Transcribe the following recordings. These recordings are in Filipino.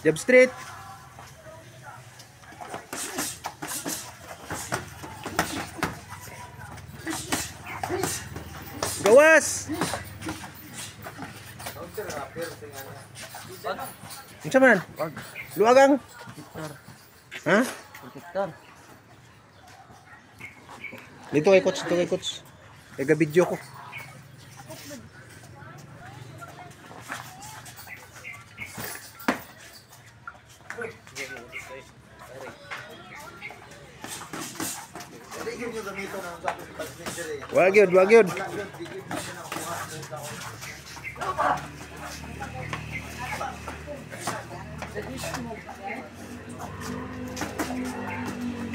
Jab straight. Gawas. Unsa man? Luagang. Ha? Protector. Dito kay coach. Taga video ko. Wag yun.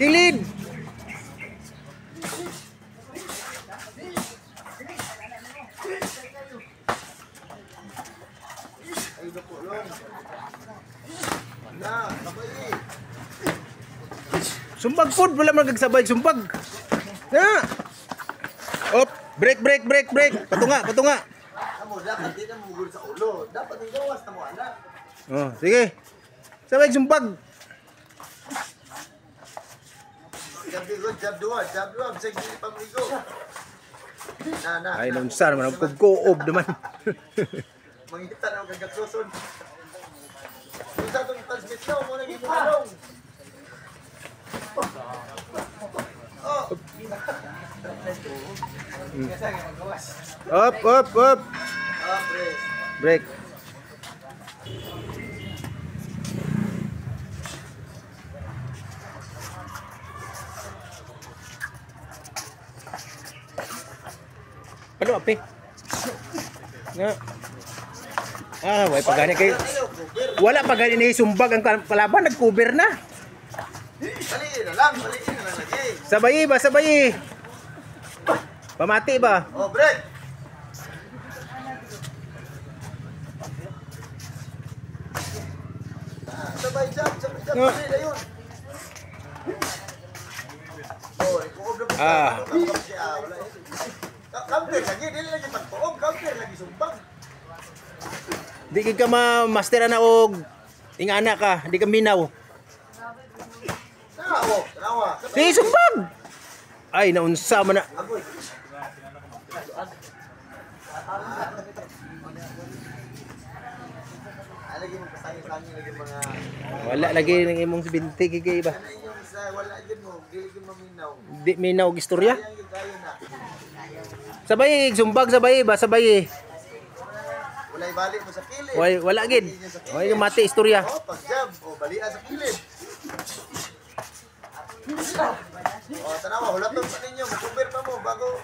Kilid. Sumbag food, wala man gagsabay sumbag. Na. Op, break. Patunga. Amo dapat di na mugol sa ulo. Dapat ang gawas na mo ana. Oh, sige. Sabay sumbag. Jab dua, bisag di pamigo. Na. Ay nung sar man koob naman. Mangita na gagaksoson. Isa tong transmit mo na gitarong. Up. Break. Ano ape? Nga. Way pagani kay wala pagani ni sumbag ang kalaban nag-cover na. Baliin na lang lagi. Sabay. Pamati ba? Oh, break. Sabay jab. Bali na yun. Oh, ikuob na wala. Counter lagi, dili lagi pagtuog, counter lagi sumbang. Di ka ma-master na og ingana ka, di ka minaw. Tanawa. Si sumbag. Ay naunsa man na. Agoy. Lagi mo pasangin lagi mga Wala lagi ng imong binti kay ba. ano yung sa wala gyud mo, dili gyud maminaw. Di minaw og istorya. Ayan gyud kayo na. Sabay sumbag sabay. Walay balik mo sa kilid. Wala gid. Way mati istorya. Oh, pag jab, balia sa kilid. Oh, tanawa, hulaton pa ninyo, mag-cover pa mo bago.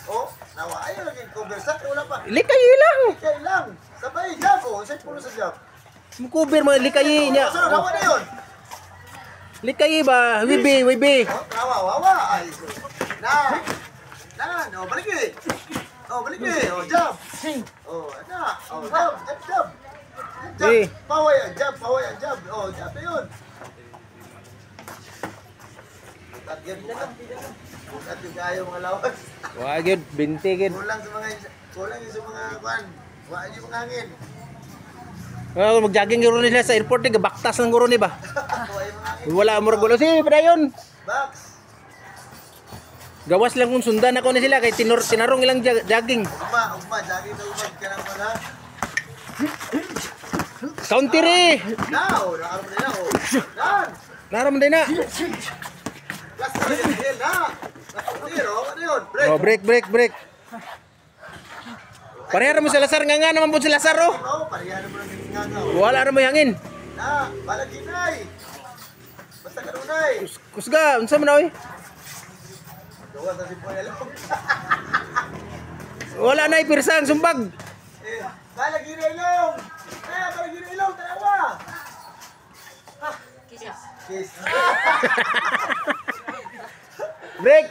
Oh, nawa, ayaw lagi cover sa wala pa. Likay lang. Kaya lang, sabay jab, oh, say pulo sa jab. Mukuber mo likay niya. Sunod, hawa na yun. Likay ba? Wibi. Oh, tanawa, wawa. Ay, no, balik eh. Oh, balik eh. Oh, jab. Oh, ana. Oh, jab. Eh. Paway ang jab. Oh, jab na yun. Target bukat yung kayo mga lawas. Wa gid binti gid. Kulang yung sa mga kwan. Wa yung mga hangin. Mag-jogging guro nila sa airport ni baktas lang guro ni ba. Wa yung mga hangin. Wala mo gulo si padayon. Box. Gawas lang kung sundan ako ni sila kay tinarong ilang jogging. Ugma, jagi na umad ka ng mga. Counter eh. Now, nakaroon nila oh. Dan. Naram din na. Last na rin na. Zero, ano yun? Break. Oh, break. Pareha mo sa Lazar nga naman po si Lazar oh. Oh, parihan mo lang yung ngagaw. Wala na mo hangin. Na, balaginay. Basta kanunay. Kusga, unsa man oy? Gawa sa sipoy alam. Wala na ipirsang sumbag. Balaginay long. Balaginay long, tawa. Kiss. Break.